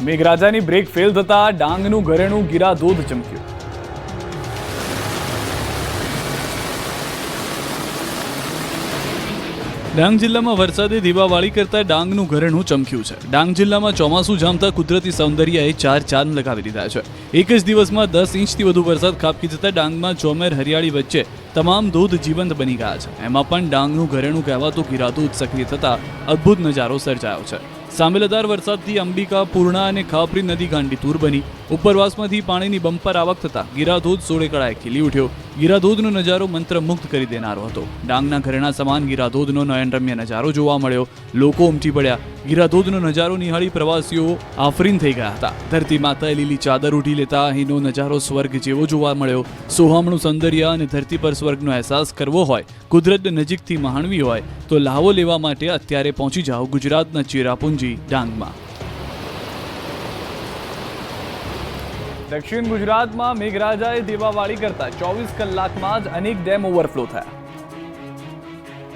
મેઘરાજાની brake fail થતા ડાંગનું ઘરેણું ગીરાધોધ ચમક્યું। ડાંગ જિલ્લામાં વરસાદે દીવાવાળી કરતા ડાંગનું ઘરેણું ચમક્યું છે। ડાંગ જિલ્લામાં ચોમાસું જામતા કુદરતી સૌંદર્યએ ચાંદ લગાવી દીધા છે। એક જ દિવસમાં 10 ઇંચથી વધુ વરસાદ ખાબકી જતા ડાંગમાં ચોમેર હરિયાળી વચ્ચે તમામ ધોધ જીવંત બની ગયા છે। એમાં પણ ડાંગનું ઘરેણું કહેવાતું ગીરાધોધ સક્રિય થતા અદ્ભુત નજારો સર્જાયો છે। સાંબેલાદાર વરસાદથી અંબિકા, પૂર્ણા અને ખાપરી નદી ગાંડીતુર બની। ઉપરવાસમાંથી પાણીની બમ્પર આવક થતા ગીરાધોધ સોળેકળાએ ખીલી ઉઠ્યો। ગીરાધોધનો નજારો મંત્રમુગ્ધ કરી દેનારો હતો। ડાંગના ઘરેણા સમાન ગીરાધોધનો નયનરમ્ય નજારો જોવા મળ્યો। લોકો ઉમટી પડ્યા। ગીરાધોધનો નજારો નિહાળી પ્રવાસીઓ આફરીન થઈ ગયા હતા। ધરતી માતાએ લીલી ચાદર ઉઠી લેતા અહીંનો નજારો સ્વર્ગ જેવો જોવા મળ્યો। સોહામણું સૌંદર્ય અને ધરતી પર સ્વર્ગનો અહેસાસ કરવો હોય, કુદરત નજીકથી માણવી હોય તો લાવો લેવા માટે અત્યારે પહોંચી જાઓ ગુજરાતના ચેરાપુંજી ડાંગમાં। દક્ષિણ ગુજરાતમાં મેઘરાજાએ દીવાવાળી કરતા 24 કલાકમાં જ અનેક ડેમ ઓવરફ્લો થયા।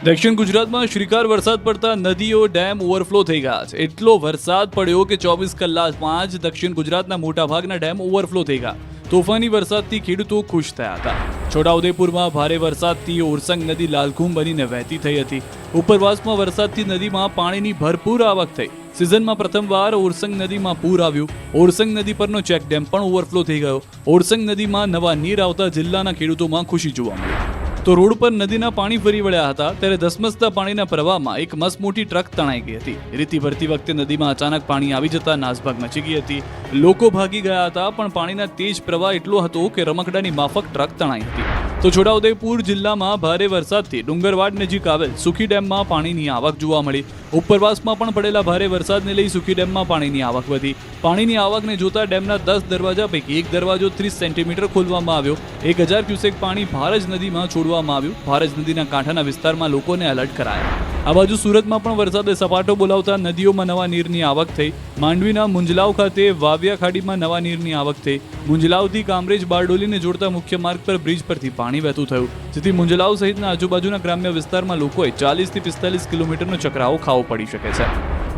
દક્ષિણ ગુજરાતમાં શ્રીકાર વરસાદ પડતા નદીઓ, ડેમ ઓવરફ્લો થઈ ગયા છે। એટલો વરસાદ પડ્યો કે 24 કલાકમાં જ દક્ષિણ ગુજરાતના મોટાભાગના ડેમ ઓવરફ્લો થઈ ગયા। તોફાની વરસાદથી ખેડૂતો ખુશ થયા હતા। છોટાઉદેપુરમાં ભારે વરસાદથી ઓરસંગ નદી લાલઘુમ બનીને વહેતી થઈ હતી। ઉપરવાસમાં વરસાદથી નદીમાં પાણીની ભરપૂર આવક થઈ। સિઝનમાં પ્રથમવાર ઓરસંગ નદીમાં પૂર આવ્યું। ઓરસંગ નદી પરનો ચેક ડેમ પણ ઓવરફ્લો થઈ ગયો। ઓરસંગ નદીમાં નવા નીર આવતા જિલ્લાના ખેડૂતોમાં ખુશી જોવા મળી। તો રોડ પર નદીના પાણી ફરી વળ્યા હતા ત્યારે ધસમસતા પાણીના પ્રવાહમાં એક મસમોટી ટ્રક તણાઈ ગઈ હતી। રેતી ભરતી વખતે નદીમાં અચાનક પાણી આવી જતા નાસભાગ મચી ગઈ હતી। લોકો ભાગી ગયા હતા પણ પાણીના તેજ પ્રવાહ એટલો હતો કે રમકડાની માફક ટ્રક તણાઈ હતી। તો છોટાઉદેપુર જિલ્લામાં ભારે વરસાદથી ડુંગરવાડ નજીક આવેલ સુખી ડેમમાં પાણીની આવક જોવા મળી। ઉપરવાસમાં પણ પડેલા ભારે વરસાદને લઈ સુખી ડેમમાં પાણીની આવક વધી। પાણીની આવકને જોતા ડેમના 10 દરવાજા પૈકી એક દરવાજો 30 સેન્ટીમીટર ખોલવામાં આવ્યો। 1000 ક્યુસેક પાણી ભારજ નદીમાં છોડવામાં આવ્યું। ભારજ નદીના કાંઠાના વિસ્તારમાં લોકોને એલર્ટ કરાયા। આ બાજુ સુરતમાં પણ વરસાદે સપાટો બોલાવતા નદીઓમાં નવા નીરની આવક થઈ। માંડવીના મુંજલાવ ખાતે વાવિયા ખાડીમાં નવા નીરની આવક થઈ। મુંજલાવથી કામરેજ બારડોલીને જોડતા મુખ્ય માર્ગ પર બ્રિજ પરથી પાણી વહેતું થયું, જેથી મુંજલાવ સહિતના આજુબાજુના ગ્રામ્ય વિસ્તારમાં લોકોએ 40 થી 45 કિલોમીટરનો ચક્રાવો ખાવો પડી શકે છે।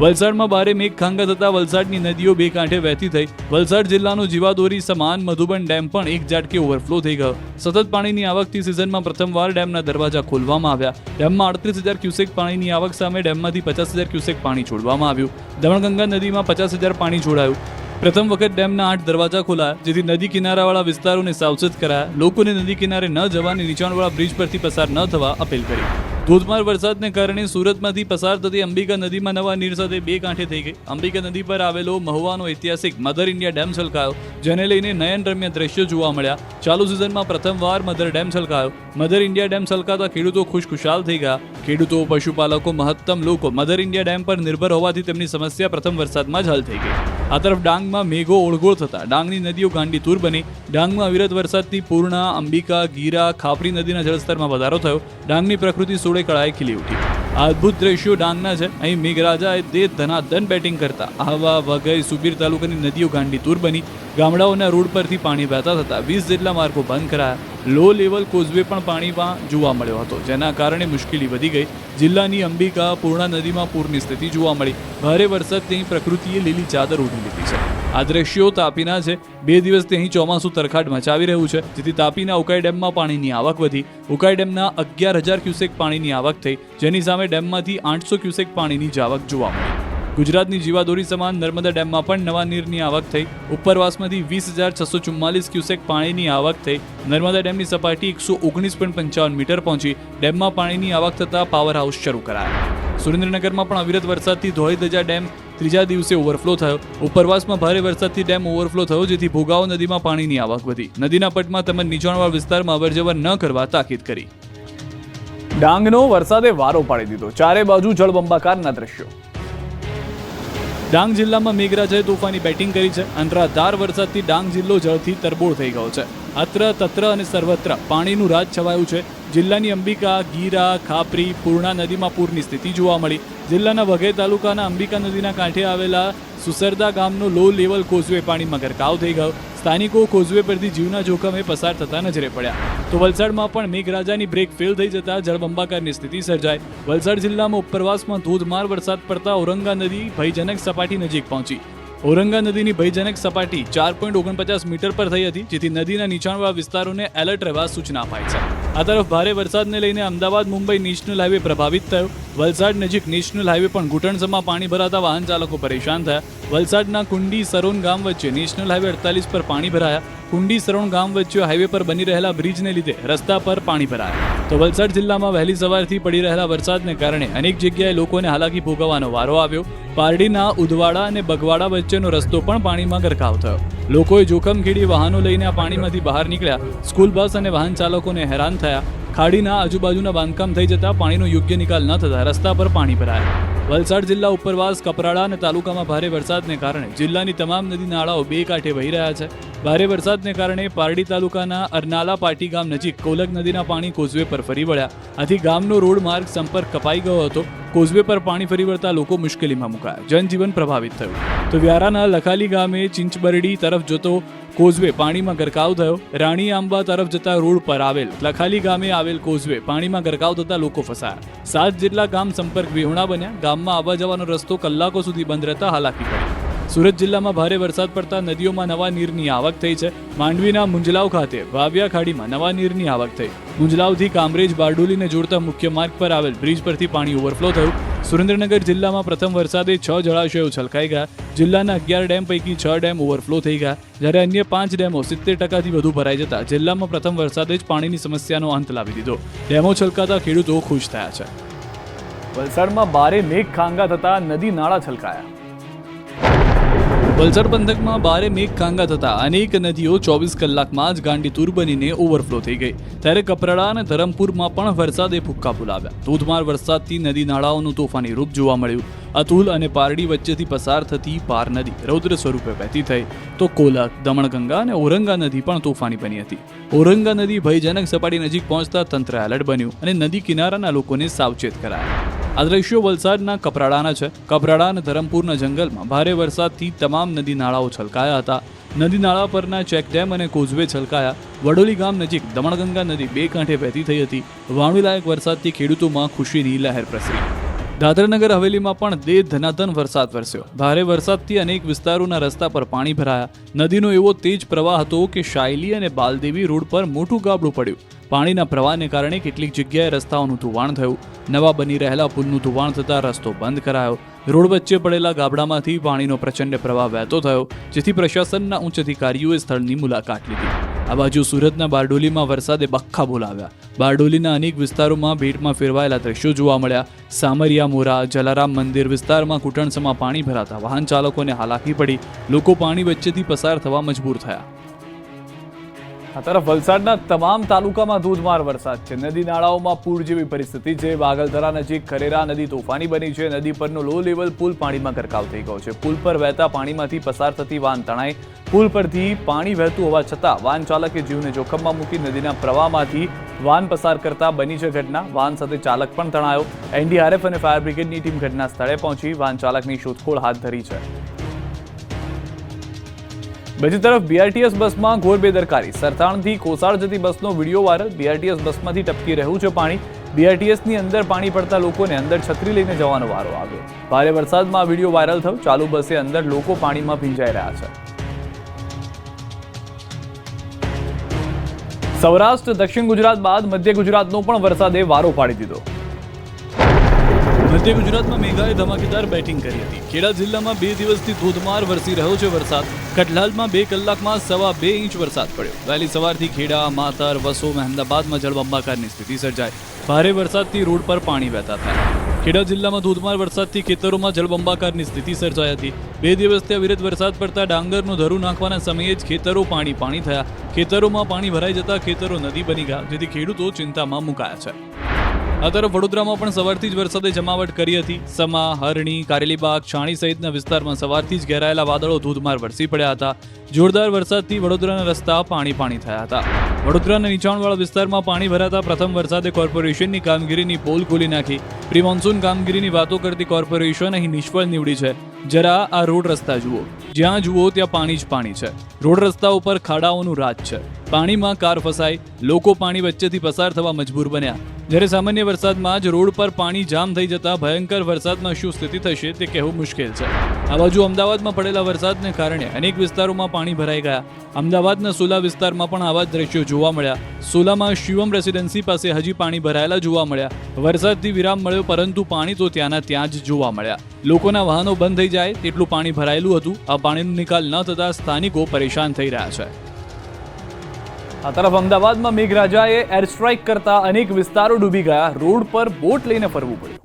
વલસાડમાં ભારે મેઘખાંગા થતા વલસાડની નદીઓ બે કાંઠે વહેતી થઈ। વલસાડ જિલ્લાનો જીવાદોરી સમાન મધુબન ડેમ પણ એક ઝાટકે ઓવરફ્લો થઈ ગયો। સતત પાણીની આવકથી સિઝનમાં પ્રથમવાર ડેમના દરવાજા ખોલવામાં આવ્યા। ડેમમાં 38,000 ક્યુસેક પાણીની આવક સામે ડેમમાંથી 50,000 ક્યુસેક પાણી છોડવામાં આવ્યું। દમણગંગા નદીમાં 50,000 પાણી છોડાયું। પ્રથમ વખત ડેમના 8 દરવાજા ખોલાયા, જેથી નદી કિનારાવાળા વિસ્તારોને સાવચેત કરાયા। લોકોને નદી કિનારે ન જવાની, નીચાણવાળા બ્રિજ પરથી પસાર ન થવા અપીલ કરી। ધોધમાર વરસાદને કારણે સુરતમાંથી પસાર થતી અંબિકા નદીમાં નવા નીર સાથે બે કાંઠે થઈ ગઈ। અંબિકા નદી પર આવેલો મહુવાનો ઐતિહાસિક મધર ઇન્ડિયા ડેમ છલકાયો, જેને લઈને નયનરમ્ય દ્રશ્યો જોવા મળ્યા। ચાલુ સિઝનમાં પ્રથમવાર મધર ડેમ છલકાયો। મધર ઇન્ડિયા ડેમ છલકાતા ખેડૂતો ખુશખુશાલ થઈ ગયા। ખેડૂતો, પશુપાલકો, મહત્તમ લોકો મધર ઇન્ડિયા ડેમ પર નિર્ભર હોવાથી તેમની સમસ્યા પ્રથમ વરસાદમાં જ હલ થઈ ગઈ। આ તરફ ડાંગમાં મેઘો ઓળગોળ થતા ડાંગની નદીઓ ગાંડીતુર બની। ડાંગમાં અવિરત વરસાદથી પૂર્ણા, અંબિકા, ગીરા, ખાપરી નદીના જળસ્તરમાં વધારો થયો। ડાંગની પ્રકૃતિ સોળે કળાએ ખીલી ઉઠી। આ અદ્ભુત દ્રશ્યો ડાંગના છે। અહીં મેઘરાજાએ દે ધનાધન બેટિંગ કરતા આહવા, વઘઈ, સુબીર તાલુકાની નદીઓ ગાંડીતુર બની। ગામડાઓના રોડ પરથી પાણી વહેતા થતા 20 જેટલા માર્ગો બંધ કરાયા। લો લેવલ કોઝવે પણ પાણીમાં જોવા મળ્યો હતો, જેના કારણે મુશ્કેલી વધી ગઈ। જિલ્લાની અંબિકા, પૂર્ણા નદીમાં પૂરની સ્થિતિ જોવા મળી। ભારે વરસાદથી અહીં પ્રકૃતિએ લીલી ચાદર ઓઢી લીધી છે। આ દ્રશ્યો તાપીના છે। 2 દિવસથી અહીં ચોમાસું તરખાટ મચાવી રહ્યું છે, જેથી તાપીના ઉકાઈ ડેમમાં પાણીની આવક વધી। ઉકાઈ ડેમના 11,000 ક્યુસેક પાણીની આવક થઈ, જેની સામે ડેમમાંથી 800 ક્યુસેક પાણીની જ આવક જોવા મળી। ગુજરાતની જીવાદોરી સમાન નર્મદા ડેમમાં પણ નવા નીરની આવક થઈ। ઉપરવાસમાંથી 20,644 ક્યુસેક પાણીની આવક થઈ। નર્મદા ડેમની સપાટી 119.55 મીટર પહોંચી। ડેમમાં પાણીની આવક થતાં પાવર હાઉસ શરૂ કરાયા। સુરેન્દ્રનગરમાં પણ અવિરત વરસાદથી ધોળીધજા ડેમ ત્રીજા દિવસે ઓવરફ્લો થયો। ઉપરવાસમાં ભારે વરસાદથી ડેમ ઓવરફ્લો થયો, જેથી ભોગાવો નદીમાં પાણીની આવક વધી। નદીના પટમાં તેમજ નીચાણવાળા વિસ્તારમાં અવરજવર ન કરવા તાકીદ કરી। ડાંગનો વરસાદે વારો પાડી દીધો। ચારે બાજુ જળબંબાકારના દ્રશ્યો। ડાંગ જિલ્લામાં મેઘરાજાએ તોફાની બેટિંગ કરી છે। અનરાધાર વરસાદથી ડાંગ જિલ્લો જળથી તરબોળ થઈ ગયો છે। અત્ર તત્ર અને સર્વત્ર પાણીનું રાજ છવાયું છે। જિલ્લાની અંબિકા, ગીરા, ખાપરી, પૂર્ણા નદીમાં પૂરની સ્થિતિ જોવા મળી। જિલ્લાના વઘઈ તાલુકાના અંબિકા નદીના કાંઠે આવેલા સુસરદા ગામનો લો લેવલ કોઝવે પાણીમાં ગરકાવ થઈ ગયો। સ્થાનિકો કોઝવે પરથી જીવના જોખમે પસાર થતા નજરે પડ્યા। તો વલસાડમાં પણ મેઘરાજાની બ્રેક ફેલ થઈ જતા જળબંબાકારની સ્થિતિ સર્જાઈ। વલસાડ જિલ્લામાં ઉપરવાસમાં ધોધમાર વરસાદ પડતા ઔરંગા નદી ભયજનક સપાટી નજીક પહોંચી। ઔરંગા નદીની ભયજનક સપાટી 4.49 મીટર પર થઈ હતી, જેથી નદીના નીચાણવાળા વિસ્તારોને એલર્ટ રહેવા સૂચના અપાઈ છે. આ તરફ ભારે વરસાદને લઈને અમદાવાદ મુંબઈ નેશનલ હાઈવે પ્રભાવિત થયો. વલસાડ નજીક નેશનલ હાઈવે પણ ઘૂંટણસમાં પાણી ભરાતા વાહન ચાલકો પરેશાન થયા. વલસાડના કુંડી સરોન ગામ વચ્ચે નેશનલ હાઈવે 48 પર પાણી ભરાયા. કુંડી સરોણ ગામ વચ્ચે હાઈવે પર બની રહેલા બ્રિજને લીધે રસ્તા પર પાણી ભરાયા. તો વલસાડ જિલ્લામાં વહેલી સવારથી પડી રહેલા વરસાદને કારણે અનેક જગ્યાએ લોકોને હાલાકી ભોગવવાનો વારો આવ્યો. પારડીના ઉદવાડા અને બગવાડા વચ્ચેનો રસ્તો પણ પાણીમાં ગરકાવ થયો. લોકોએ જોખમ ખેડી વાહનો લઈને આ પાણીમાંથી બહાર નીકળ્યા. સ્કૂલ બસ અને વાહન ચાલકોને હેરાન થયા. ખાડીના આજુબાજુના બાંધકામ થઈ જતા પાણીનો યોગ્ય નિકાલ ન થતા રસ્તા પર પાણી ભરાયા. વલસાડ જિલ્લા ઉપરવાસ કપરાડા અને તાલુકામાં ભારે વરસાદને કારણે જિલ્લાની તમામ નદી નાળાઓ બે કાંઠે વહી રહ્યા છે. ભારે વરસાદને કારણે પારડી તાલુકાના અરનાલા પાટી ગામ નજીક કોલક નદીના પાણી કોઝવે પર ફરી વળ્યા. આથી ગામનો રોડ માર્ગ સંપર્ક કપાઈ ગયો હતો. કોઝવે પર પાણી ફરી વળતા લોકો મુશ્કેલીમાં મુકાયા. જનજીવન પ્રભાવિત થયું. તો વ્યારાના લખાલી ગામે ચિંચબરડી તરફ જતો કોઝવે પાણીમાં ગરકાવ થયો. રાણી આંબા તરફ જતા રોડ પર આવેલ લખાલી ગામે આવેલ કોઝવે પાણીમાં ગરકાવ થતા લોકો ફસાયા. 7 જેટલા ગામ સંપર્ક વિહોણા બન્યા. ગામમાં આવવા જવાનો રસ્તો કલાકો સુધી બંધ રહેતા હાલાકી પડી. સુરત જિલ્લામાં ભારે વરસાદ પડતા નદીઓમાં નવા નીરની આવક થઈ છે. માંડવીના મુંજલાવ ખાતે વાવ્યા ખાડીમાં નવા નીરની આવક થઈ. મુંજલાવથી કામરેજ બારડોલીને જોડતા મુખ્ય માર્ગ પર આવેલ બ્રિજ પરથી પાણી ઓવરફ્લો થયું. સુરેન્દ્રનગર જિલ્લામાં પ્રથમ વરસાદે 6 જળાશયો છલકાઈ ગયા. જિલ્લાના 11 ડેમ પૈકી 6 ડેમ ઓવરફ્લો થઈ ગયા, જ્યારે અન્ય 5 ડેમો 70% વધુ ભરાઈ જતા જિલ્લામાં પ્રથમ વરસાદે જ પાણીની સમસ્યાનો અંત લાવી દીધો. ડેમો છલકાતા ખેડૂતો ખુશ થયા છે. વલસાડમાં ભારે મેઘ ખાંગા થતા નદી નાળા છલકાયા. વલસાડ પંથકમાં ભારે મેઘ ખાંગા થતા અનેક નદીઓ 24 કલાકમાં જ ગાંડીતુર બનીને ઓવરફ્લો થઈ ગઈ. ત્યારે કપરાડા અને ધરમપુરમાં પણ વરસાદે ભૂક્કા બોલાવ્યા. ધોધમાર વરસાદથી નદી નાળાઓનું તોફાની રૂપ જોવા મળ્યું. અતુલ અને પારડી વચ્ચેથી પસાર થતી પાર નદી રૌદ્ર સ્વરૂપે વહેતી થઈ, તો કોલક, દમણગંગા અને ઔરંગા નદી પણ તોફાની બની હતી. ઔરંગા નદી ભયજનક સપાટી નજીક પહોંચતા તંત્ર એલર્ટ બન્યું અને નદી કિનારાના લોકોને સાવચેત કરાયા. આ દ્રશ્યો વલસાડના કપરાડાના છે. કપરાડા અને ધરમપુરના જંગલમાં ભારે વરસાદથી તમામ નદી નાળાઓ છલકાયા હતા. નદી નાળા પરના ચેકડેમ અને કોઝવે છલકાયા. વડોલી ગામ નજીક દમણગંગા નદી બે કાંઠે વહેતી થઈ હતી. વાવણીલાયક વરસાદથી ખેડૂતોમાં ખુશીની લહેર પ્રસરી. દાદરાનગર હવેલીમાં પણ ધનાધન વરસાદ વરસ્યો. ભારે વરસાદથી અનેક વિસ્તારોના રસ્તા પર પાણી ભરાયા. નદીનો એવો તેજ પ્રવાહ હતો કે શાયલી અને બાલદેવી રોડ પર મોટું ગાબડું પડ્યું. પાણીના પ્રવાહને કારણે કેટલીક જગ્યાએ રસ્તાઓનું ધોવાણ થયું. નવા બની રહેલા પુલનું ધોવાણ થતાં રસ્તો બંધ કરાયો. રોડ વચ્ચે પડેલા ગાબડામાંથી પાણીનો પ્રચંડ પ્રવાહ વહેતો થયો, જેથી પ્રશાસનના ઉચ્ચ અધિકારીઓએ સ્થળની મુલાકાત લીધી. આ બાજુ સુરતના બારડોલીમાં વરસાદે બખ્ખા બોલાવ્યા. બારડોલીના અનેક વિસ્તારોમાં ભેટમાં ફેરવાયેલા દ્રશ્યો જોવા મળ્યા. સામરિયા મોરા, જલારામ મંદિર વિસ્તારમાં ઘૂંટણસમાં પાણી ભરાતા વાહન ચાલકોને હાલાકી પડી. લોકો પાણી વચ્ચેથી પસાર થવા મજબૂર થયા. આ તરફ વલસાડના તમામ તાલુકામાં ધોધમાર વરસાદ છે. નદી નાળાઓમાં પૂર જેવી પરિસ્થિતિ છે. વાગલધરા નજીક ખરેરા નદી તોફાની બની છે. નદી પરનો લો લેવલ પુલ પાણીમાં ગરકાવ થઈ ગયો છે. પુલ પર વહેતા પાણીમાંથી પસાર થતી વાહન તણાઈ. પુલ પરથી પાણી વહેતું હોવા છતાં વાહન ચાલકે જીવને જોખમમાં મૂકી નદીના પ્રવાહમાંથી વાહન પસાર કરતા બની છે ઘટના. વાહન સાથે ચાલક પણ તણાયો. એનડીઆરએફ અને ફાયર બ્રિગેડની ટીમ ઘટના સ્થળે પહોંચી વાહન ચાલકની શોધખોળ હાથ ધરી છે. બીજી તરફ બીઆરટીએસ બસમાં ઘોર બેદરકારી. સરથાણથી કોસાડ જતી બસનો વિડીયો વાયરલ. બીઆરટીએસ બસમાંથી ટપકી રહ્યું છે પાણી. બીઆરટીએસની અંદર પાણી પડતા લોકોને અંદર છત્રી લઈને જવાનો વારો આવ્યો. ભારે વરસાદમાં આ વિડીયો વાયરલ થયો. ચાલુ બસે અંદર લોકો પાણીમાં ભીંજાઈ રહ્યા છે. સૌરાષ્ટ્ર દક્ષિણ ગુજરાત બાદ મધ્ય ગુજરાતનો પણ વરસાદે વારો પાડી દીધો. મધ્ય ગુજરાતમાં મેઘાએ ધમાકેદાર બેટિંગ કરી હતી. ખેડા જિલ્લામાં 2 દિવસથી ધોધમાર વરસી રહ્યો છે વરસાદ. કઠલાલમાં 2 કલાકમાં 2.25 ઇંચ વરસાદ પડ્યો. વહેલી સવારથી ખેડા, માતર, વસો, મહેમદાબાદમાં જળબંબાકારની સ્થિતિ સર્જાઈ. ભારે વરસાદથી રોડ પર પાણી વહેતા થયા. ખેડા જિલ્લામાં ધોધમાર વરસાદથી ખેતરોમાં જળબંબાકારની સ્થિતિ સર્જાઈ હતી. 2 દિવસથી અવિરત વરસાદ પડતા ડાંગરનું ધરું નાખવાના સમયે જ ખેતરો પાણી થયા. ખેતરોમાં પાણી ભરાઈ જતા ખેતરો નદી બની ગયા, જેથી ખેડૂતો ચિંતામાં મુકાયા છે. આ તરફ વડોદરામાં પણ સવારથી જ વરસાદે જમાવટ કરી હતી. સમા, હરણી, કારેલીબાગ, છાણી સહિતના વિસ્તારમાં સવારથી જ ઘેરાયેલા વાદળો ધોધમાર વરસી પડ્યા હતા. જોરદાર વરસાદથી વડોદરાના રસ્તા પાણી થયા હતા. વડોદરાના નીચાણવાળા વિસ્તારમાં પાણી ભરાતા પ્રથમ વરસાદે કોર્પોરેશનની કામગીરીની પોલ ખોલી નાખી. પ્રી મોન્સૂન કામગીરીની વાતો કરતી કોર્પોરેશન અહીં નિષ્ફળ નીવડી છે. જરા આ રોડ રસ્તા જુઓ. જ્યાં જુઓ ત્યાં પાણી જ પાણી છે. રોડ રસ્તા ઉપર ખાડાઓનું રાજ છે. પાણીમાં કાર ફસાઈ. લોકો પાણી વચ્ચેથી પસાર થવા મજબૂર બન્યા. જ્યારે સામાન્ય વરસાદમાં જ રોડ પર પાણી જામ થઈ જતા ભયંકર વરસાદમાં શું સ્થિતિ થશે તે કહેવું મુશ્કેલ છે. આ બાજુ અમદાવાદમાં પડેલા વરસાદને કારણે અનેક વિસ્તારોમાં પાણી ભરાઈ ગયા. અમદાવાદના સોલા વિસ્તારમાં પણ આવા જ દ્રશ્યો જોવા મળ્યા. સોલામાં શિવમ રેસિડેન્સી પાસે હજી પાણી ભરાયેલા જોવા મળ્યા. વરસાદથી વિરામ મળ્યો, પરંતુ પાણી તો ત્યાંના ત્યાં જ જોવા મળ્યા. લોકોના વાહનો બંધ થઈ જાય તેટલું પાણી ભરાયેલું હતું. આ પાણીનો નિકાલ ન થતા સ્થાનિકો પરેશાન થઈ રહ્યા છે. આ તરફ અમદાવાદમાં મેઘરાજાએ એર સ્ટ્રાઇક કરતા અનેક વિસ્તારો ડૂબી ગયા. રોડ પર બોટ લઈને ફરવું પડ્યું.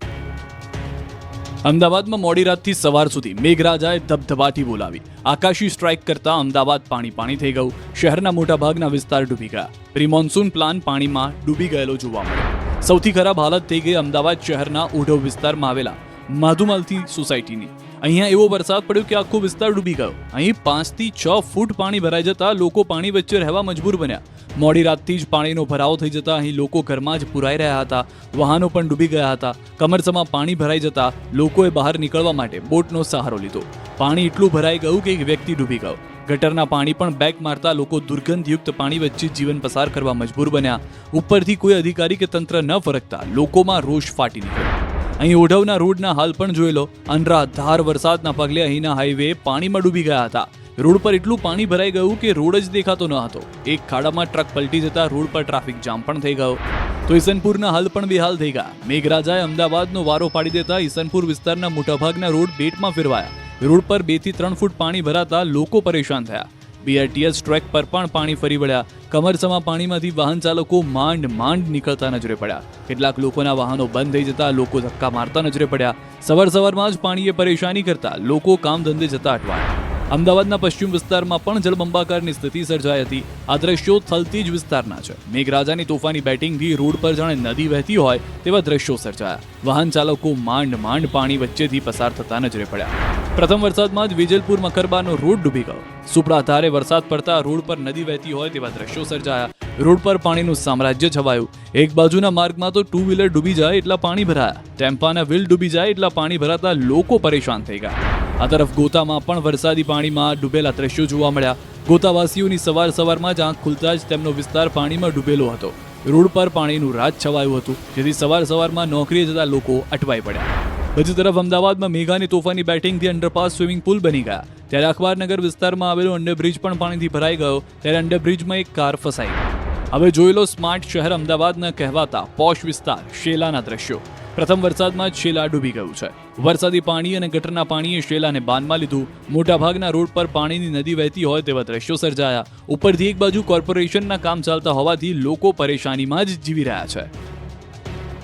અમદાવાદમાં મોડી રાતથી સવાર સુધી મેઘરાજાએ ધબધબાટી બોલાવી. આકાશી સ્ટ્રાઇક કરતા અમદાવાદ પાણી થઈ ગયું. શહેરના મોટાભાગના વિસ્તાર ડૂબી ગયા. પ્રી મોન્સૂન પ્લાન પાણીમાં ડૂબી ગયેલો જોવા મળ્યો. સૌથી ખરાબ હાલત થઈ ગઈ અમદાવાદ શહેરના ઓઢવ વિસ્તારમાં આવેલા માધુમાલતી સોસાયટીની. અહીંયા એવો વરસાદ પડ્યો કે આખો વિસ્તાર ડૂબી ગયો. અહીં 5 થી 6 ફૂટ પાણી ભરાઈ જતા લોકો પાણી વચ્ચે રહેવા મજબૂર બન્યા. મોડી રાતથી જ પાણીનો ભરાવો થઈ જતા અહીં લોકો ઘરમાં જ પુરાઈ રહ્યા હતા. વાહનો પણ ડૂબી ગયા હતા. કમરસમાં પાણી ભરાઈ જતા લોકોએ બહાર નીકળવા માટે બોટનો સહારો લીધો. પાણી એટલું ભરાઈ ગયું કે એક વ્યક્તિ ડૂબી ગયો. ગટરના પાણી પણ બેક મારતા લોકો દુર્ગંધયુક્ત પાણી વચ્ચે જીવન પસાર કરવા મજબૂર બન્યા. ઉપરથી કોઈ અધિકારી કે તંત્ર ન ફરકતા લોકોમાં રોષ ફાટી નીકળ્યો. અહીં ઓઢવના રોડના હાલ પણ જોઈ લો. અનરાધાર વરસાદના પગલે અહીંના હાઈવે પાણીમાં ડૂબી ગયા હતા. રોડ પર એટલું પાણી ભરાઈ ગયું કે રોડ જ દેખાતો ન હતો. એક ખાડામાં ટ્રક પલટી જતા રોડ પર ટ્રાફિક જામ પણ થઈ ગયો. તો ઈસનપુરના હાલ પણ બેહાલ થઈ ગયા. મેઘરાજાએ અમદાવાદનો વારો પાડી દેતા ઈસનપુર વિસ્તારના મોટાભાગના રોડ બેટમાં ફેરવાયા. રોડ પર 2 થી 3 ફૂટ પાણી ભરાતા લોકો પરેશાન થયા. BRTS ટ્રેક પર પણ પાણી ફરી વળ્યા. કમરસમાં પાણીમાંથી વાહન ચાલકો માંડ નીકળતા નજરે પડ્યા. કેટલાક લોકોના વાહનો બંધ થઈ જતા લોકો ધક્કા મારતા નજરે પડ્યા. સવારમાં જ પાણીએ પરેશાની કરતા લોકો કામ ધંધે જતા અટવાયા. અમદાવાદના પશ્ચિમ વિસ્તારમાં પણ જળબંબાકારની સ્થિતિ સર્જાઈ હતી. આ દ્રશ્યો થલતીજ વિસ્તારના છે. મેઘરાજાની તોફાની બેટિંગથી રોડ પર જાણે નદી વહેતી હોય તેવા દ્રશ્યો સર્જાયા. વાહન ચાલકો માંડ પાણી વચ્ચેથી પસાર થતા નજરે પડ્યા. પ્રથમ વરસાદમાં જ વિજલપુર મકરબાનો રોડ ડૂબી ગયો. સુપડા ધારે વરસાદ પડતા રોડ પર નદી વહેતી હોય તેવા દ્રશ્યો સર્જાયા. રોડ પર પાણીનું સામ્રાજ્ય છવાયું. એક બાજુના માર્ગમાં તો 2 વ્હીલર ડૂબી જાય એટલા પાણી ભરાયા. ટેમ્પાના વ્હીલ ડૂબી જાય એટલા પાણી ભરાતા લોકો પરેશાન થઈ ગયા. આ તરફ ગોતામાં પણ વરસાદી પાણીમાં ડૂબેલા દ્રશ્યો જોવા મળ્યા. ગોતાવાસીઓની સવારમાં જ આંખ ખુલતા જ તેમનો વિસ્તાર પાણીમાં ડૂબેલો હતો. રોડ પર પાણીનું રાજ છવાયું હતું, જેથી સવારમાં નોકરીએ જતા લોકો અટવાઈ પડ્યા. બીજી તરફ અમદાવાદમાં મેઘાની તોફાની બેટિંગથી અંડરપાસ સ્વિમિંગ પુલ બની ગયા. ત્યારે અખબારનગર વિસ્તારમાં આવેલો અંડરબ્રિજ પણ પાણીથી ભરાઈ ગયો. ત્યારે અંડરબ્રિજમાં એક કાર ફસાઈ ગઈ. હવે જોઈ લો સ્માર્ટ શહેર અમદાવાદના કહેવાતા પોશ વિસ્તાર શેલાના દ્રશ્યો. પ્રથમ વરસાદમાં જ શેલા ડૂબી ગયું છે. વરસાદી પાણી અને ગટરના પાણીએ શેલાને બાનમાં લીધું. મોટાભાગના રોડ પર પાણીની નદી વહેતી હોય તેવા દ્રશ્યો સર્જાયા. ઉપરથી એક બાજુ કોર્પોરેશનના કામ ચાલતા હોવાથી લોકો પરેશાનીમાં જ જીવી રહ્યા છે.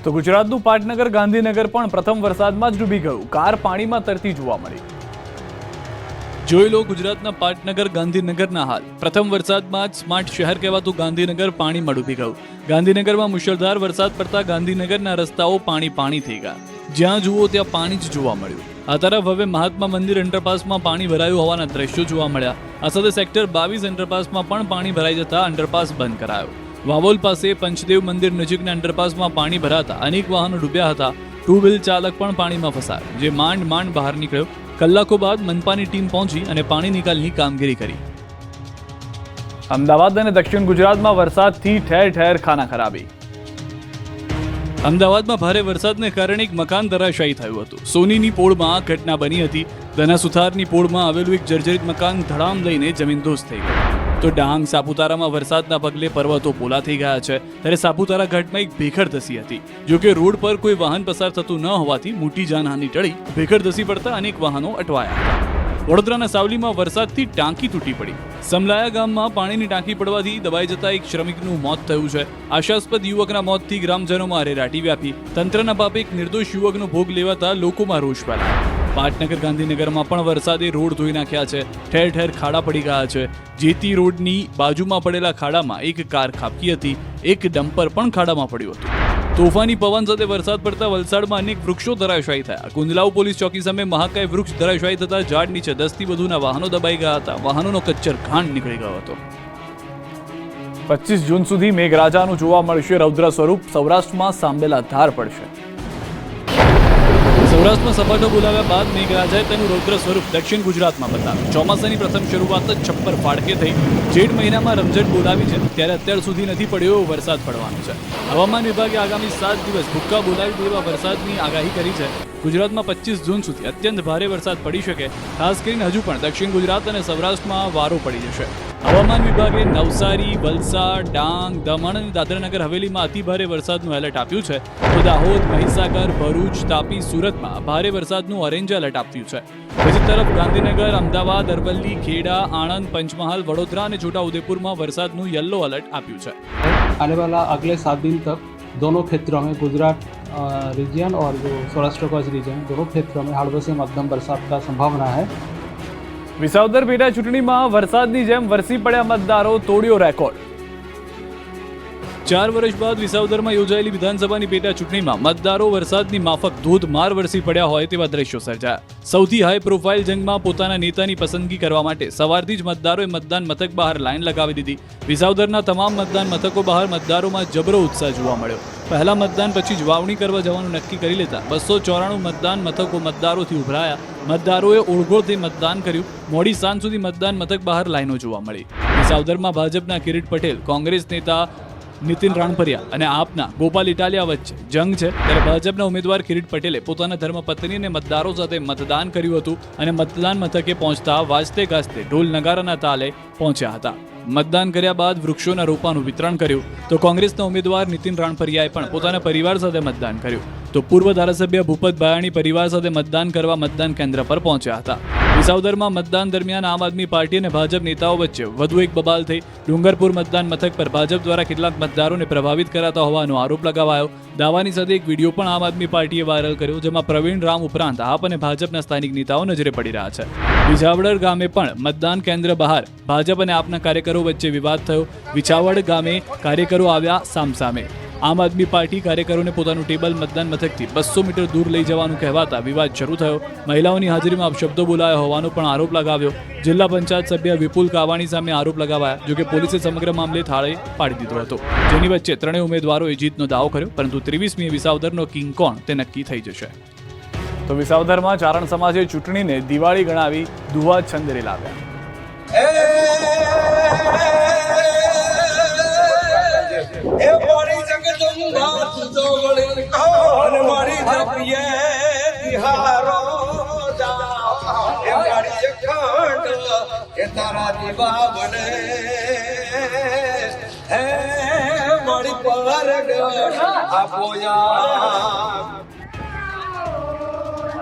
તો ગુજરાતનું પાટનગર ગાંધીનગર પણ પ્રથમ વરસાદમાં જ ડૂબી ગયું. કાર પાણીમાં તરતી જોવા મળી. જોઈ લો ગુજરાતના પાટનગર ગાંધીનગરના હાલ. પ્રથમ વરસાદમાં જ સ્માર્ટ શહેર કહેવાતું ગાંધીનગર પાણીમાં ડૂબી ગયું. ગાંધીનગરમાં મુશળધાર વરસાદ પડતા ગાંધીનગરના રસ્તાઓ પાણી થઈ ગયા. જ્યાં જુઓ ત્યાં પાણી જ જોવા મળ્યું. આ તરફ હવે મહાત્મા મંદિર અંડરપાસમાં પાણી ભરાયું હોવાના દ્રશ્યો જોવા મળ્યા. આ સાથે સેક્ટર 22 અંડરપાસમાં પણ પાણી ભરાઈ જતા અંડરપાસ બંધ કરાયો. વાવોલ પાસે પંચદેવ મંદિર નજીકના અંડરપાસમાં પાણી ભરાતા અનેક વાહનો ડૂબ્યા હતા. 2 વ્હીલ ચાલક પણ પાણીમાં ફસાયો, જે માંડ બહાર નીકળ્યો. કલાકો બાદ મનપાની ટીમ પહોંચી અને પાણી નિકાલની કામગીરી કરી. અમદાવાદ અને દક્ષિણ ગુજરાતમાં વરસાદથી ઠેર ખાનાખરાબી. અમદાવાદમાં ભારે વરસાદને કારણે એક મકાન ધરાશાયી થયું હતું. સોનીની પોળમાં આ ઘટના બની હતી. ધનાસુથારની પોળમાં આવેલું એક જર્જરિત મકાન ધડામ લઈને જમીનદોસ્ત થઈ ગયું. તો ડાંગ સાપુતારામાં વરસાદના પગલે પર્વતો પોલા થઈ ગયા છે. ત્યારે સાપુતારા ઘાટમાં એક ભેખડ ધસી હતી. જોકે રોડ પર કોઈ વાહન પસાર થતું ન હોવાથી મોટી જાનહાનિ ટળી ભેખડ ધસી પડતા અનેક વાહનો અટવાયા હતા. વડોદરાના સાવલીમાં વરસાદથી ટાંકી તૂટી પડી. સમલાયા ગામમાં પાણીની ટાંકી પડવાથી દબાઈ જતા એક શ્રમિકનું મોત થયું છે. આશાસ્પદ યુવકના મોતથી ગ્રામજનોમાં અરેરાટી વ્યાપી. તંત્રના પાપે એક નિર્દોષ યુવકનો ભોગ લેવાતા લોકોમાં રોષ ફેલાયો. પાટનગર ગાંધીનગરમાં પણ વરસાદે રોડ ધોઈ નાખ્યા છે. ઠેર ખાડા પડી ગયા છે. જેતી રોડની બાજુમાં પડેલા ખાડામાં એક કાર ખાબકી હતી. એક ડમ્પર પણ ખાડામાં પડ્યું હતું. તોફાની પવન સાથે વરસાદ પડતા વલસાડમાં અનેક વૃક્ષો ધરાશાયી થયા. કુંદલાવ પોલીસ ચોકી સામે મહાકાય વૃક્ષ ધરાશાયી થતા ઝાડ નીચે 10 થી વધુના વાહનો દબાઈ ગયા હતા. વાહનોનો કચ્ચર ઘાણ નીકળી ગયો હતો. 25 જૂન સુધી મેઘરાજાનું જોવા મળશે રૌદ્ર સ્વરૂપ. સૌરાષ્ટ્રમાં સાંબેલા ધાર પડશે. સૌરાષ્ટ્રમાં સપાટો બોલાવ્યા બાદ મેઘરાજાએ તેનું રૌદ્ર સ્વરૂપ દક્ષિણ ગુજરાતમાં બતાવ્યું. ચોમાસાની પ્રથમ શરૂઆત જ છપ્પર ફાડકે થઈ. જેઠ મહિનામાં રમઝટ બોલાવી છે ત્યારે અત્યાર સુધી નથી પડ્યો એવો વરસાદ પડવાનો છે. હવામાન વિભાગે આગામી 7 દિવસ ભૂક્કા બોલાવી દેવા વરસાદની આગાહી કરી છે. ગુજરાતમાં 25 જૂન સુધી અત્યંત ભારે વરસાદ પડી શકે. ખાસ કરીને હજુ પણ દક્ષિણ ગુજરાત અને સૌરાષ્ટ્રમાં વારો પડી જશે. હવામાન વિભાગે નવસારી, વલસાડ, ડાંગ, દમણ અને દાદરાનગર હવેલીમાં અતિભારે વરસાદનું એલર્ટ આપ્યું છે. તો દાહોદ, મહીસાગર, ભરૂચ, તાપી, સુરતમાં ભારે વરસાદનું ઓરેન્જ એલર્ટ આપ્યું છે. બીજી તરફ ગાંધીનગર, અમદાવાદ, અરવલ્લી, ખેડા, આણંદ, પંચમહાલ, વડોદરા અને છોટાઉદેपुરમાં વરસાદનું યલો એલર્ટ આપ્યું છે. आने वाला अगले 7 दिन तक दोनों क्षेत्रों में गुजरात रीजन और जो सौराष्ट्र कच्छ रीजन दोनों क्षेत्रों में हल्की से मध्यम बरसात का संभावना है. વિસાવદર પેટા ચૂંટણીમાં વરસાદની જેમ વરસી પડ્યા મતદારો, તોડ્યો રેકોર્ડ. 4 વર્ષ બાદ વિસાવદરમાં યોજાયેલી વિધાનસભાની પેટા ચૂંટણીમાં મતદારો વરસાદની માફક ધોધમાર વરસી પડ્યા હોય તેવા દ્રશ્યો સર્જાયા. સૌથી હાઈ પ્રોફાઇલ જંગમાં પોતાના નેતાની પસંદગી કરવા માટે સવારથી જ મતદારોએ મતદાન મથક બહાર લાઈન લગાવી દીધી. વિસાવદરના તમામ મતદાન મથકો બહાર મતદારોમાં જબરો ઉત્સાહ જોવા મળ્યો. પહેલા મતદાન પછી જ વાવણી કરવા જવાનું નક્કી કરી લેતા 294 મતદાન મથકો મતદારોથી ઉભરાયા. મતદારોએ ઓળઘોળથી મતદાન કર્યું. મોડી સાંજ સુધી મતદાન મથક બહાર લાઈનો જોવા મળી. વિસાવદરમાં ભાજપના કિરીટ પટેલ, કોંગ્રેસ નેતા નીતિન રાણપરિયા અને આપના ગોપાલ ઇટાલિયા વચ્ચે જંગ છે. ત્યારે ભાજપના ઉમેદવાર કિરીટ પટેલે પોતાના ધર્મપત્નીને મતદારો સાથે મતદાન કર્યું હતું અને મતદાન મથકે પહોંચતા વાજતે ગાજતે ઢોલ નગારાના તાલે પહોંચ્યા હતા. મતદાન કર્યા બાદ વૃક્ષોના રોપાનું વિતરણ કર્યું. તો કોંગ્રેસના ઉમેદવાર નીતિન રાણપરિયાએ પણ પોતાના પરિવાર સાથે મતદાન કર્યું. તો પૂર્વ ધારાસભ્ય ભૂપત ભાયાણી પરિવાર સાથે મતદાન કરવા મતદાન કેન્દ્ર પર પહોંચ્યા હતા. વિસાવદરમાં મતદાન દરમિયાન આમ આદમી પાર્ટી અને ભાજપ નેતાઓ વચ્ચે વધુ એક બબાલ થઈ. ડુંગરપુર મતદાન મથક પર ભાજપ દ્વારા કેટલાક મતદારોને પ્રભાવિત કરાતા હોવાનો આરોપ લગાવાયો. દાવાની સાથે એક વિડીયો પણ આમ આદમી પાર્ટીએ વાયરલ કર્યો, જેમાં પ્રવીણ રામ ઉપરાંત આપ અને ભાજપના સ્થાનિક નેતાઓ નજરે પડી રહ્યા છે. વિજાવદર ગામે પણ મતદાન કેન્દ્ર બહાર ભાજપ અને આપના કાર્યકરો વચ્ચે વિવાદ થયો. વિછાવડ ગામે કાર્યકરો આવ્યા સામસામે. આમ આદમી પાર્ટી કાર્યકરોને પોતાનું ટેબલ મતદાન મથકથી 200 મીટર દૂર લઈ જવાનું કહેવાતા વિવાદ શરૂ થયો. મહિલાઓની હાજરીમાં અપશબ્દો બોલાયા હોવાનો પણ આરોપ લગાવ્યો. જિલ્લા પંચાયત સભ્ય વિપુલ કાવાણી સામે આરોપ લગાવાયા. જોકે પોલીસે સમગ્ર મામલે થાળે પાડી દીધો હતો. જેની વચ્ચે ત્રણેય ઉમેદવારોએ જીતનો દાવો કર્યો, પરંતુ 23મીએ વિસાવદરનો કિંગ કોણ તે નક્કી થઈ જશે. તો વિસાવદરમાં ચારણ સમાજે ચૂંટણીને દિવાળી ગણાવી દુહા છંદ રેલાવ્યા.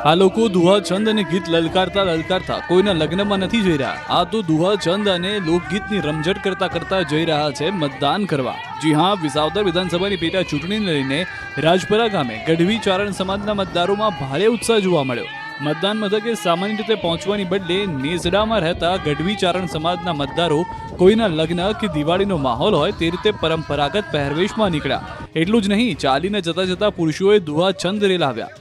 આ લોકો દુહા છંદ અને ગીત લલકારતા લલકારતા કોઈના લગ્નમાં નથી જઈ રહ્યા. આ તો દુહા છંદ અને લોકગીતની રમઝટ કરતા કરતા જઈ રહ્યા છે મતદાન કરવા. જી હા, વિસાવદર વિધાનસભાની પેટા ચૂંટણીને લઈને રાજપરા ગામે ગઢવી ચારણ સમાજના મતદારોમાં ભારે ઉત્સાહ જોવા મળ્યો. મતદાન મથકે સામાન્ય રીતે પહોંચવાની બદલે નેસડામાં રહેતા ગઢવી ચારણ સમાજના મતદારો કોઈના લગ્ન કે દિવાળીનો માહોલ હોય તે રીતે પરંપરાગત પહેરવેશમાં નીકળ્યા. એટલું જ નહીં, ચાલીને જતા જતા પુરુષોએ દુહા છંદ રેલાવ્યા.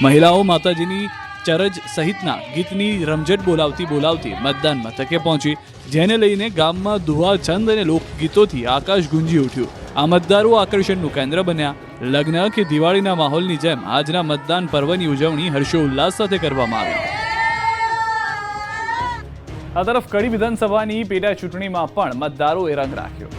મહિલાઓ માતાજીની ચરજ સહિતના ગીતની રમઝટ બોલાવતી મતદાન મથકે પહોંચી, જેને લઈને ગામમાં દુહા છંદ અને લોકગીતોથી આકાશ ગુંજી ઉઠ્યું. આ મતદારો આકર્ષણનું કેન્દ્ર બન્યા. લગ્ન કે દિવાળીના માહોલની જેમ આજના મતદાન પર્વની ઉજવણી હર્ષોલ્લાસ સાથે કરવામાં આવી. આ તરફ કડી વિધાનસભાની પેટા ચૂંટણીમાં પણ મતદારોએ રંગ રાખ્યો.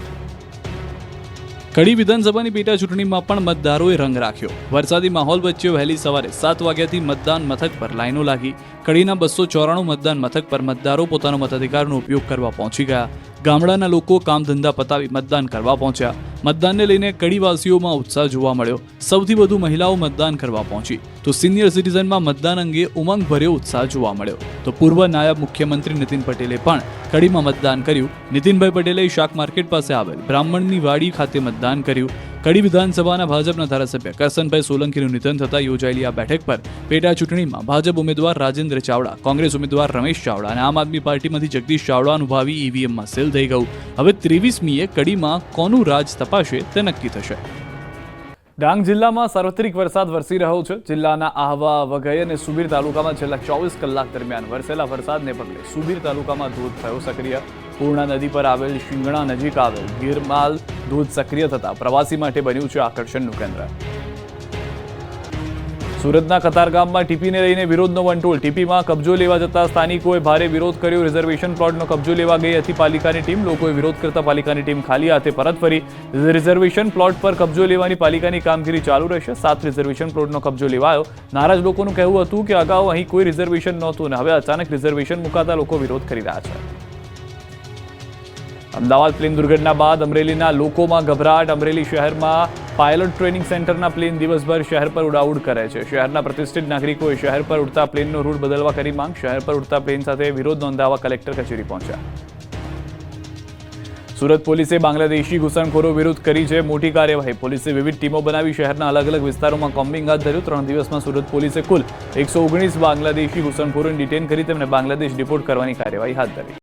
કડી વિધાનસભાની પેટા ચૂંટણીમાં પણ મતદારોએ રંગ રાખ્યો. વરસાદી માહોલ વચ્ચે વહેલી સવારે 7 વાગ્યાથી મતદાન મથક પર લાઈનો લાગી. કડીના 294 મતદાન મથક પર મતદારો પોતાનો મતાધિકારનો ઉપયોગ કરવા પહોંચી ગયા. ગામડાના લોકો કામ ધંધા પતાવી મતદાન કરવા પહોંચ્યા. મતદાનને લઈને કડીવાસીઓમાં ઉત્સાહ જોવા મળ્યો. સૌથી વધુ મહિલાઓ મતદાન કરવા પહોંચી. તો સિનિયર સિટીઝનમાં મતદાન અંગે ઉમંગભર્યો ઉત્સાહ જોવા મળ્યો. તો પૂર્વ નાયબ મુખ્યમંત્રી નીતિન પટેલે પણ કડીમાં મતદાન કર્યું. નીતિનભાઈ પટેલે શાક માર્કેટ પાસે આવેલ બ્રાહ્મણની વાડી ખાતે મતદાન કર્યું. કડી વિધાનસભાના ભાજપના ધારાસભ્ય કરસનભાઈ સોલંકીનું નિધન થતાં યોજાયેલી આ બેઠક પર પેટા ચૂંટણીમાં ભાજપ ઉમેદવાર રાજેન્દ્ર ચાવડા, કોંગ્રેસ ઉમેદવાર રમેશ ચાવડા અને આમ આદમી પાર્ટીમાંથી જગદીશ ચાવડાનું ભાવિ ઈવીએમમાં સીલ થઈ ગયું. હવે 23મીએ કડીમાં કોનું રાજ તપાશે તે નક્કી થશે. ડાંગ જિલ્લામાં સાર્વત્રિક વરસાદ વરસી રહ્યો છે. જિલ્લાના આહવા, વઘઈ અને સુબીર તાલુકામાં છેલ્લા 24 કલાક દરમિયાન વરસેલા વરસાદને પગલે સુબીર તાલુકામાં ધોધ થયો સક્રિય. પૂર્ણા નદી પર આવેલ શિંગણા નજીક આવેલ ગીરમાલ ધોધ સક્રિય થતા પ્રવાસી માટે બન્યું છે આકર્ષણનું કેન્દ્ર. સુરતના કતારગામમાં ટીપીને લઈને વિરોધનો વંટોળ. ટીપીમાં કબજો લેવા જતા સ્થાનિકોએ ભારે વિરોધ કર્યો. રિઝર્વેશન પ્લોટનો કબજો લેવા ગઈ હતી પાલિકાની ટીમ. લોકોએ વિરોધ કરતા પાલિકાની ટીમ ખાલી હાથે પરત ફરી. રિઝર્વેશન પ્લોટ પર કબજો લેવાની પાલિકાની કામગીરી ચાલુ રહેશે. 7 રિઝર્વેશન પ્લોટનો કબજો લેવાયો. નારાજ લોકોનું કહેવું હતું કે અગાઉ અહીં કોઈ રિઝર્વેશન નહોતું અને હવે અચાનક રિઝર્વેશન મુકાતા લોકો વિરોધ કરી રહ્યા છે. અમદાવાદ પ્લેન દુર્ઘટના બાદ અમરેલીના લોકોમાં ગભરાટ. અમરેલી શહેરમાં પાયલોટ ટ્રેનિંગ સેન્ટરના પ્લેન દિવસભર શહેર પર ઉડાઉડ કરે છે. શહેરના પ્રતિષ્ઠિત નાગરિકોએ શહેર પર ઉડતા પ્લેનનો રૂટ બદલવા કરી માંગ. શહેર પર ઉડતા પ્લેન સાથે વિરોધ નોંધાવવા કલેક્ટર કચેરી પહોંચ્યા. સુરત પોલીસે બાંગ્લાદેશી ઘૂસણખોરો વિરુદ્ધ કરી છે મોટી કાર્યવાહી. પોલીસે વિવિધ ટીમો બનાવી શહેરના અલગ અલગ વિસ્તારોમાં કોમ્બિંગ હાથ ધર્યું. 3 દિવસમાં સુરત પોલીસે કુલ 119 બાંગ્લાદેશી ઘૂસણખોરોને ડિટેન કરી તેમને બાંગ્લાદેશ ડિપોર્ટ કરવાની કાર્યવાહી હાથ ધરી.